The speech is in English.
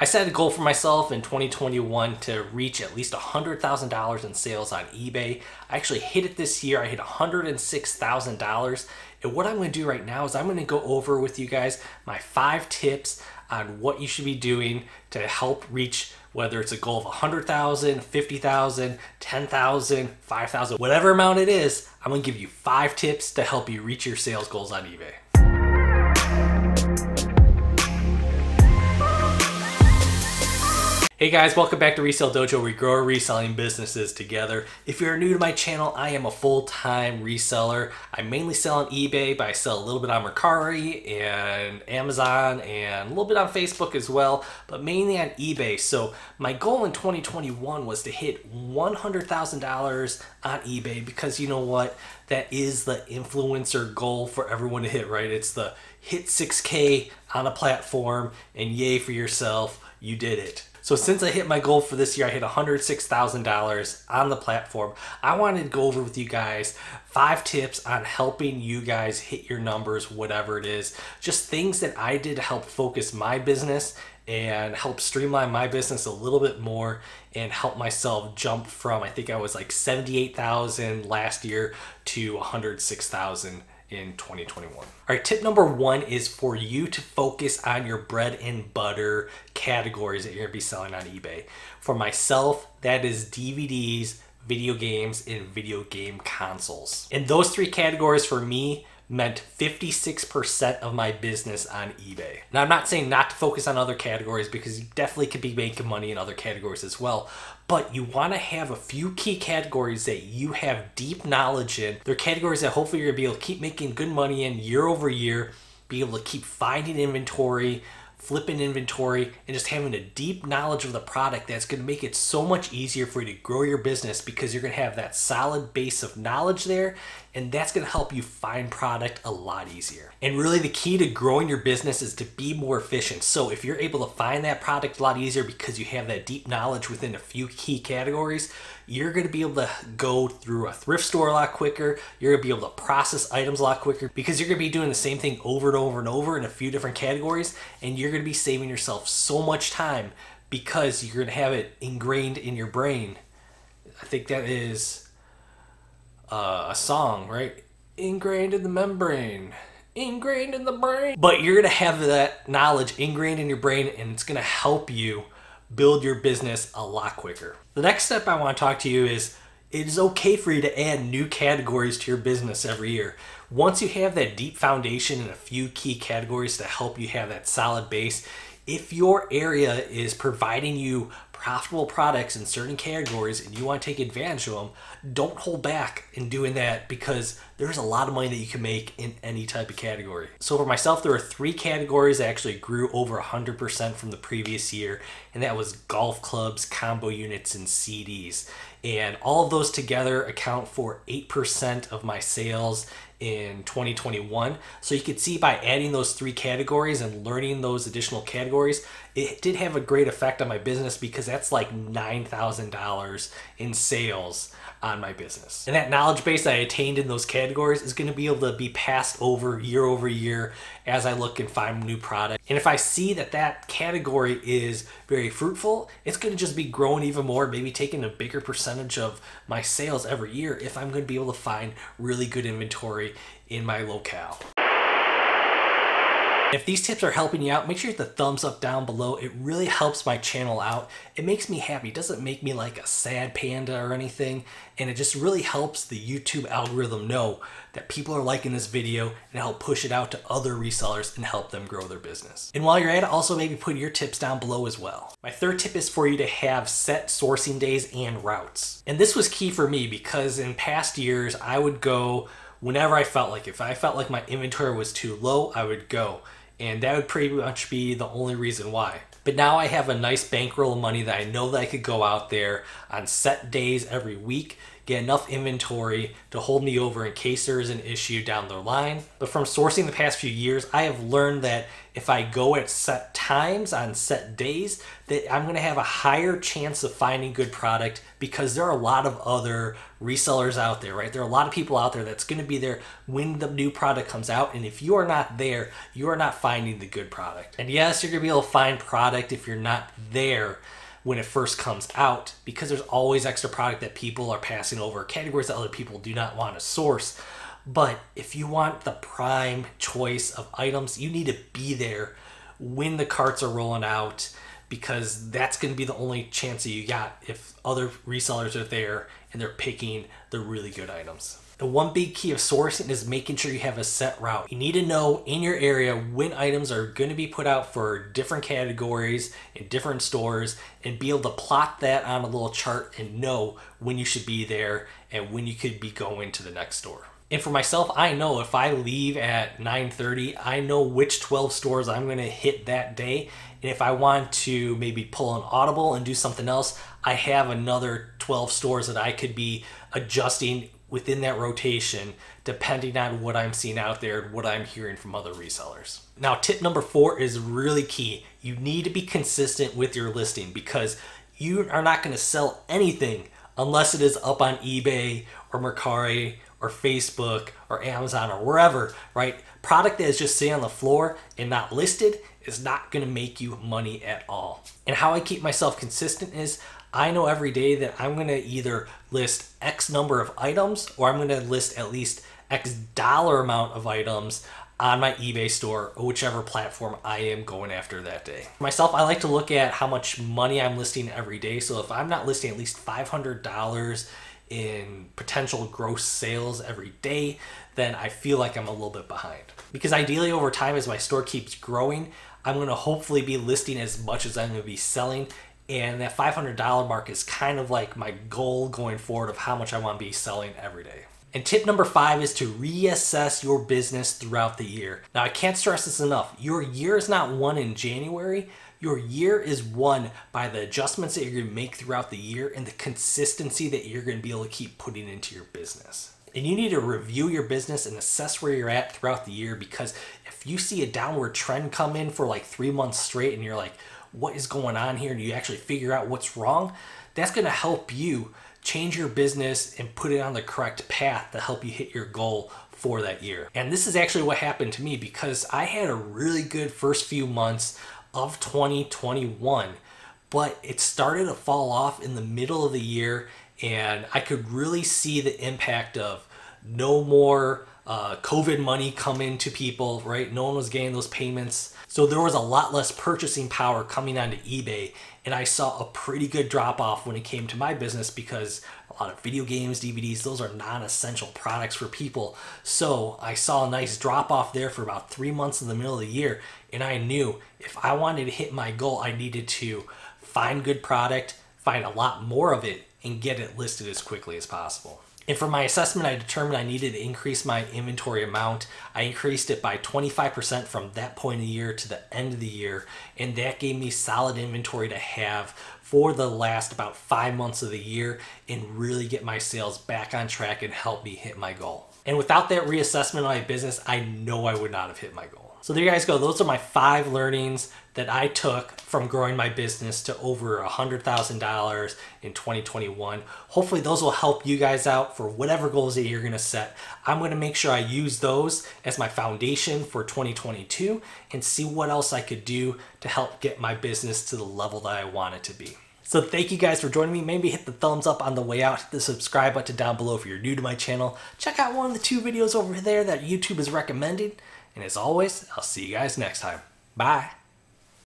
I set a goal for myself in 2021 to reach at least $100,000 in sales on eBay. I actually hit it this year. I hit $106,000. And what I'm going to do right now is I'm going to go over with you guys my 5 tips on what you should be doing to help reach, whether it's a goal of 100,000, 50,000, 10,000, 5,000, whatever amount it is. I'm going to give you 5 tips to help you reach your sales goals on eBay. Hey guys, welcome back to Resale Dojo, where we grow our reselling businesses together. If you're new to my channel, I am a full-time reseller. I mainly sell on eBay, but I sell a little bit on Mercari and Amazon and a little bit on Facebook as well, but mainly on eBay. So my goal in 2021 was to hit $100,000 on eBay because you know what? That is the influencer goal for everyone to hit, right? It's the hit 6K on a platform and yay for yourself, you did it. So since I hit my goal for this year, I hit $106,000 on the platform. I wanted to go over with you guys 5 tips on helping you guys hit your numbers, whatever it is. Just things that I did to help focus my business and help streamline my business a little bit more and help myself jump from, I think I was like 78,000 last year to 106,000 in 2021. All right, tip number 1 is for you to focus on your bread and butter categories that you're gonna be selling on eBay. For myself, that is DVDs, video games, and video game consoles. And those 3 categories for me meant 56% of my business on eBay. Now, I'm not saying not to focus on other categories because you definitely could be making money in other categories as well, but you want to have a few key categories that you have deep knowledge in. They're categories that hopefully you're going to be able to keep making good money in year over year, be able to keep finding inventory, flipping inventory, and just having a deep knowledge of the product that's going to make it so much easier for you to grow your business because you're going to have that solid base of knowledge there, and that's going to help you find product a lot easier. And really the key to growing your business is to be more efficient. So if you're able to find that product a lot easier because you have that deep knowledge within a few key categories, you're going to be able to go through a thrift store a lot quicker. You're going to be able to process items a lot quicker because you're going to be doing the same thing over and over and over in a few different categories, and you're going to be saving yourself so much time because you're going to have it ingrained in your brain. I think that is a song, right? Ingrained in the membrane, ingrained in the brain. But you're going to have that knowledge ingrained in your brain, and it's going to help you build your business a lot quicker. The next step I want to talk to you is it is okay for you to add new categories to your business every year. Once you have that deep foundation in a few key categories to help you have that solid base, if your area is providing you profitable products in certain categories and you want to take advantage of them, don't hold back in doing that because there's a lot of money that you can make in any type of category. So for myself, there are 3 categories that actually grew over 100% from the previous year, and that was golf clubs, combo units, and CDs. And all of those together account for 8% of my sales in 2021. So you could see by adding those 3 categories and learning those additional categories, it did have a great effect on my business because that's like $9,000 in sales on my business. And that knowledge base I attained in those categories is going to be able to be passed over year as I look and find new product. And if I see that that category is very fruitful, it's going to just be growing even more, maybe taking a bigger percentage of my sales every year if I'm going to be able to find really good inventory in my locale. If these tips are helping you out, make sure you hit the thumbs up down below. It really helps my channel out. It makes me happy. It doesn't make me like a sad panda or anything. And it just really helps the YouTube algorithm know that people are liking this video and help push it out to other resellers and help them grow their business. And while you're at it, also maybe put your tips down below as well. My 3rd tip is for you to have set sourcing days and routes. And this was key for me because in past years, I would go whenever I felt like. If I felt like my inventory was too low, I would go. And that would pretty much be the only reason why. But now I have a nice bankroll of money that I know that I could go out there on set days every week, get enough inventory to hold me over in case there is an issue down the line. But from sourcing the past few years, I have learned that if I go at set times on set days, that I'm gonna have a higher chance of finding good product because there are a lot of other resellers out there, right? There are a lot of people out there that's gonna be there when the new product comes out, and if you are not there, you are not finding the good product. And yes, you're gonna be able to find product if you're not there when it first comes out, because there's always extra product that people are passing over, categories that other people do not want to source. But if you want the prime choice of items, you need to be there when the carts are rolling out, because that's going to be the only chance that you got if other resellers are there and they're picking the really good items. The one big key of sourcing is making sure you have a set route. You need to know in your area when items are going to be put out for different categories in different stores, and be able to plot that on a little chart and know when you should be there and when you could be going to the next store. And for myself, I know if I leave at 9:30, I know which 12 stores I'm going to hit that day. And if I want to maybe pull an audible and do something else, I have another 12 stores that I could be adjusting within that rotation, depending on what I'm seeing out there and what I'm hearing from other resellers. Now, tip number 4 is really key. You need to be consistent with your listing, because you are not going to sell anything unless it is up on eBay or Mercari or Facebook or Amazon or wherever, right? Product that is just sitting on the floor and not listed is not going to make you money at all. And how I keep myself consistent is I know every day that I'm going to either list X number of items, or I'm going to list at least X dollar amount of items on my eBay store or whichever platform I am going after that day. For myself, I like to look at how much money I'm listing every day. So if I'm not listing at least $500 in potential gross sales every day, then I feel like I'm a little bit behind. Because ideally over time, as my store keeps growing, I'm going to hopefully be listing as much as I'm going to be selling. And that $500 mark is kind of like my goal going forward of how much I want to be selling every day. And tip number 5 is to reassess your business throughout the year. Now, I can't stress this enough. Your year is not won in January. Your year is won by the adjustments that you're going to make throughout the year and the consistency that you're going to be able to keep putting into your business. And you need to review your business and assess where you're at throughout the year, because if you see a downward trend come in for like 3 months straight and you're like, what is going on here? And you actually figure out what's wrong, that's going to help you change your business and put it on the correct path to help you hit your goal for that year. And this is actually what happened to me, because I had a really good first few months of 2021, but it started to fall off in the middle of the year, and I could really see the impact of no more COVID money come into people, right? No one was getting those payments. So there was a lot less purchasing power coming onto eBay, and I saw a pretty good drop off when it came to my business, because a lot of video games, DVDs, those are non-essential products for people. So I saw a nice drop off there for about 3 months in the middle of the year, and I knew if I wanted to hit my goal, I needed to find good product, find a lot more of it, and get it listed as quickly as possible. And for my assessment, I determined I needed to increase my inventory amount. I increased it by 25% from that point of the year to the end of the year. And that gave me solid inventory to have for the last about 5 months of the year and really get my sales back on track and help me hit my goal. And without that reassessment of my business, I know I would not have hit my goal. So there you guys go. Those are my 5 learnings that I took from growing my business to over $100,000 in 2021. Hopefully those will help you guys out for whatever goals that you're going to set. I'm going to make sure I use those as my foundation for 2022 and see what else I could do to help get my business to the level that I want it to be. So thank you guys for joining me. Maybe hit the thumbs up on the way out, hit the subscribe button down below if you're new to my channel. Check out one of the 2 videos over there that YouTube is recommending. And as always, I'll see you guys next time. Bye.